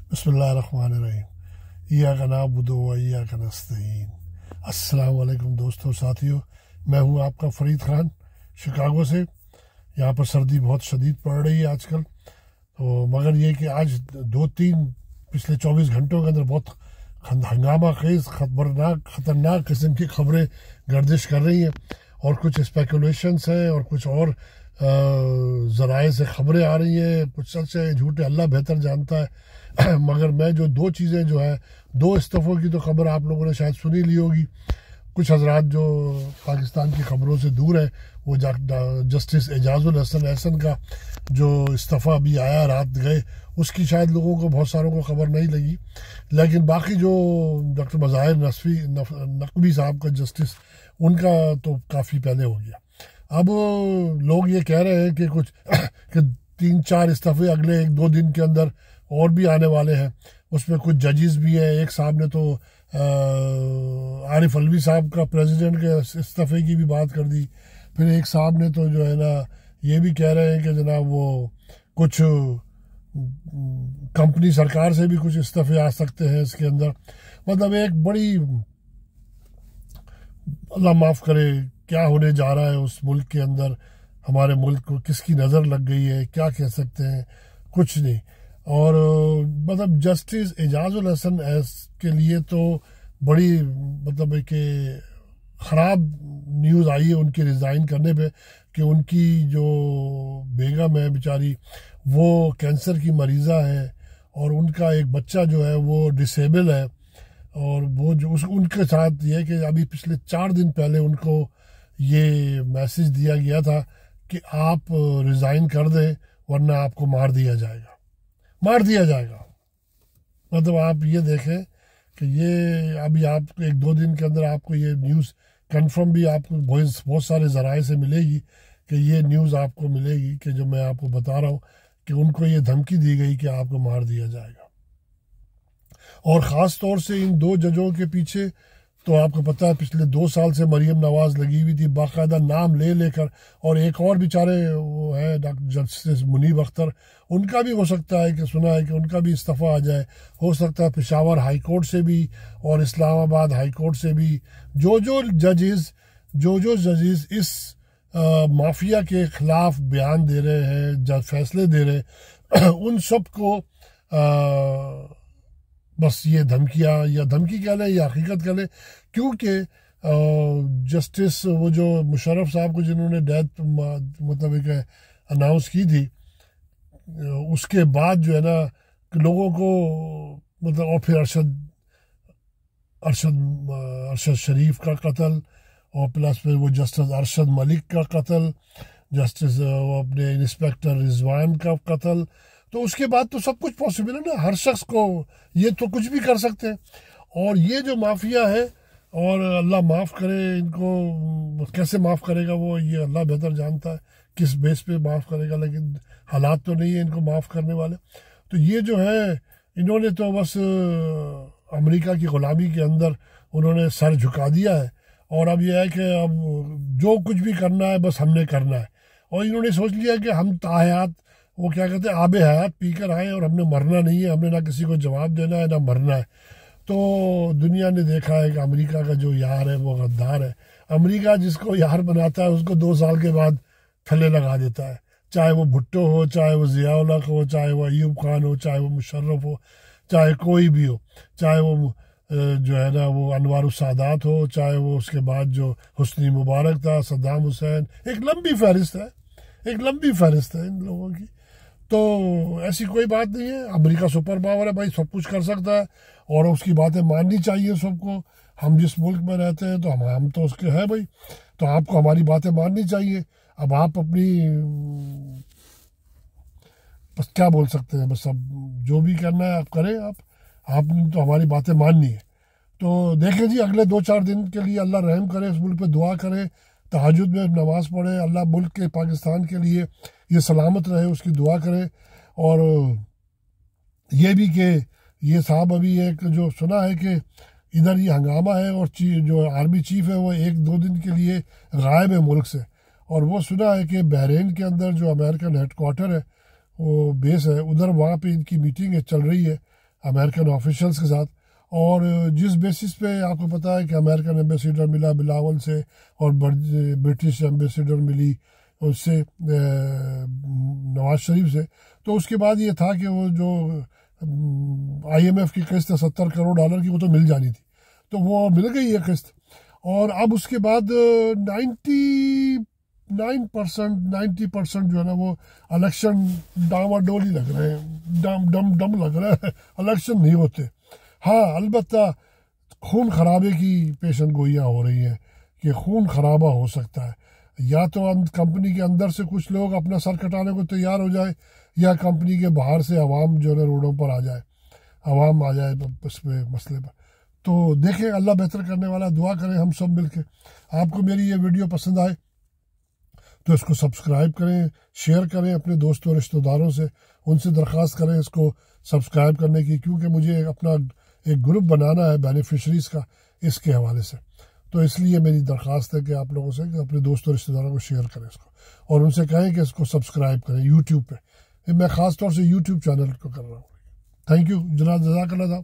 बिस्मिल्लाहिर्रहमानिर्रहीम। इय्याका नअबुदु व इय्याका नस्तईन। अस्सलाम वालेकुम दोस्तों साथियों, मैं हूं आपका फरीद खान शिकागो से। यहाँ पर सर्दी बहुत शदीद पड़ रही है आजकल, तो मगर ये कि आज पिछले 24 घंटों के अंदर बहुत हंगामा खेज ख़तरनाक किस्म की खबरें गर्दिश कर रही हैं, और कुछ स्पेकुलेशंस हैं और कुछ और ज़राए से खबरें आ रही हैं। कुछ सच है, झूठे, अल्लाह बेहतर जानता है। मगर मैं जो दो चीज़ें जो है, दो इस्तीफ़ों की तो खबर आप लोगों ने शायद सुनी ली होगी। कुछ हजरात जो पाकिस्तान की खबरों से दूर है, वो जस्टिस एजाजुल हसन एहसन का जो इस्तीफ़ा अभी आया रात गए, उसकी शायद लोगों को बहुत सारों को खबर नहीं लगी। लेकिन बाकी जो डॉक्टर मज़ाहिर नकवी साहब का जस्टिस, उनका तो काफ़ी पहले हो गया। अब लोग ये कह रहे हैं कि कुछ कि 3-4 इस्तीफ़े अगले 1-2 दिन के अंदर और भी आने वाले हैं। उसमें कुछ जजेस भी हैं। एक साहब ने तो आरिफ अलवी साहब का प्रेसिडेंट के इस्तीफ़े की भी बात कर दी। फिर एक साहब ने तो जो है ना, ये भी कह रहे हैं कि जनाब वो कुछ कंपनी सरकार से भी कुछ इस्तीफ़े आ सकते हैं इसके अंदर। मतलब एक बड़ी, अल्लाह माफ़ करे, क्या होने जा रहा है उस मुल्क के अंदर। हमारे मुल्क को किसकी नज़र लग गई है, क्या कह सकते हैं, कुछ नहीं। और मतलब जस्टिस एजाजुल हसन के लिए तो बड़ी मतलब एक ख़राब न्यूज़ आई है उनके रिज़ाइन करने पे, कि उनकी जो बेगम है बेचारी, वो कैंसर की मरीज़ा है, और उनका एक बच्चा जो है वो डिसेबल है। और वो जो उनके साथ ये कि अभी पिछले 4 दिन पहले उनको ये मैसेज दिया गया था कि आप रिज़ाइन कर दें, वरना आपको मार दिया जाएगा। मतलब आप ये देखें कि ये अभी आप 1-2 दिन के अंदर आपको ये न्यूज़ कंफर्म भी आपको बहुत सारे ज़राए से मिलेगी, कि ये न्यूज़ आपको मिलेगी कि जो मैं आपको बता रहा हूँ, कि उनको ये धमकी दी गई कि आपको मार दिया जाएगा। और ख़ास तौर से इन 2 जजों के पीछे तो आपको पता है पिछले 2 साल से मरियम नवाज़ लगी हुई थी, बाकायदा नाम ले लेकर। और एक और बेचारे वो है डॉक्टर जस्टिस मुनीब अख्तर, उनका भी हो सकता है कि सुना है कि उनका भी इस्तीफ़ा आ जाए। हो सकता है पेशावर हाई कोर्ट से भी और इस्लामाबाद हाई कोर्ट से भी जो जजेस इस माफिया के ख़िलाफ़ बयान दे रहे हैं, फैसले दे रहे हैं, उन सब को बस ये धमकी कह लें या हकीकत कह लें। क्योंकि जस्टिस वो जो मुशर्रफ साहब को जिन्होंने डेथ मतलब एक अनाउंस की थी, उसके बाद जो है ना लोगों को मतलब, और फिर अरशद शरीफ का कत्ल, और प्लस फिर वो जस्टिस अरशद मलिक का कत्ल, जस्टिस अपने इंस्पेक्टर रिजवान का कत्ल। तो उसके बाद तो सब कुछ पॉसिबल है ना, हर शख्स को ये तो कुछ भी कर सकते हैं। और ये जो माफिया है, और अल्लाह माफ़ करे इनको, कैसे माफ़ करेगा वो, ये अल्लाह बेहतर जानता है किस बेस पे माफ़ करेगा, लेकिन हालात तो नहीं है इनको माफ़ करने वाले। तो ये जो है, इन्होंने तो बस अमेरिका की ग़ुलामी के अंदर उन्होंने सर झुका दिया है। और अब यह है कि अब जो कुछ भी करना है बस हमने करना है। और इन्होंने सोच लिया कि हम ताहयात, वो क्या कहते हैं, आबे हयात पी कर आए, और हमने मरना नहीं है, हमने ना किसी को जवाब देना है ना मरना है। तो दुनिया ने देखा है कि अमेरिका का जो यार है वो गद्दार है। अमेरिका जिसको यार बनाता है उसको 2 साल के बाद थल्ले लगा देता है, चाहे वो भुट्टो हो, चाहे वो ज़िया-उल हक हो, चाहे वो अयूब खान हो, चाहे वो मुशर्रफ हो, चाहे कोई भी हो, चाहे वो जो है ना वो अनवारुल सादात हो, चाहे वो उसके बाद जो हुस्नी मुबारक था, सद्दाम हुसैन, एक लंबी फहरिस्त है इन लोगों की। तो ऐसी कोई बात नहीं है, अमेरिका सुपर पावर है भाई, सब कुछ कर सकता है, और उसकी बातें माननी चाहिए सबको। हम जिस मुल्क में रहते हैं तो हम तो उसके हैं भाई, तो आपको हमारी बातें माननी चाहिए। अब आप अपनी बस क्या बोल सकते हैं, बस अब जो भी करना है आप करें। आपने तो हमारी बातें माननी है। तो देखें जी, अगले 2-4 दिन के लिए अल्लाह रहम करे, इस मुल्क पे दुआ करें, तहज्जुद में नमाज़ पढ़े, अल्लाह मुल्क के पाकिस्तान के लिए ये सलामत रहे, उसकी दुआ करें। और ये भी कि ये साहब अभी एक जो सुना है कि इधर ये हंगामा है, और जो आर्मी चीफ है वो 1-2 दिन के लिए गायब है मुल्क से। और वो सुना है कि बहरीन के अंदर जो अमेरिकन हेडक्वार्टर है, वो बेस है उधर, वहाँ पे इनकी मीटिंग चल रही है। امریکن آفیشلز کے ساتھ، اور جس بیسس پہ آپ کو پتہ ہے کہ امریکن ایمبیسیڈر ملا بلاول سے، اور برٹش ایمبیسیڈر ملی اس سے نواز شریف سے، تو اس کے بعد یہ تھا کہ وہ جو IMF کی قسط 70 کروڑ ڈالر کی وہ تو مل جانی تھی، تو وہ مل گئی یہ قسط، اور اب اس کے بعد 90% جو ہے نا وہ الیکشن ڈاواڈولی لگ رہے ہیں، ڈم لگ رہا ہے، الیکشن نہیں ہوتے۔ ہاں البتہ خون خرابے کی پیشن گوئیاں ہو رہی ہیں کہ خون خرابہ ہو سکتا ہے، یا تو کمپنی کے اندر سے کچھ لوگ اپنا سر کٹانے کو تیار ہو جائے، یا کمپنی کے باہر سے عوام جو ہے نا روڈوں پر آ جائے، عوام آ جائے اس پہ مسئلے پر۔ تو دیکھیں اللہ بہتر کرنے والا، دعا کریں ہم سب مل کے۔ آپ کو میری یہ ویڈیو پسند آئے تو اس کو سبسکرائب کریں، شیئر کریں اپنے دوستوں رشتہ داروں سے، ان سے درخواست کریں اس کو سبسکرائب کرنے کی، کیونکہ مجھے اپنا ایک گروپ بنانا ہے بینیفیشریز کا اس کے حوالے سے، تو اس لیے میری درخواست ہے کہ آپ لوگوں سے کہ اپنے دوستوں رشتہ داروں کو شیئر کریں اس کو، اور ان سے کہیں کہ اس کو سبسکرائب کریں یوٹیوب پہ۔ میں خاص طور سے یوٹیوب چینل کو کر رہا ہوں۔ تھینک یو جناب، جزاک اللہ صاحب۔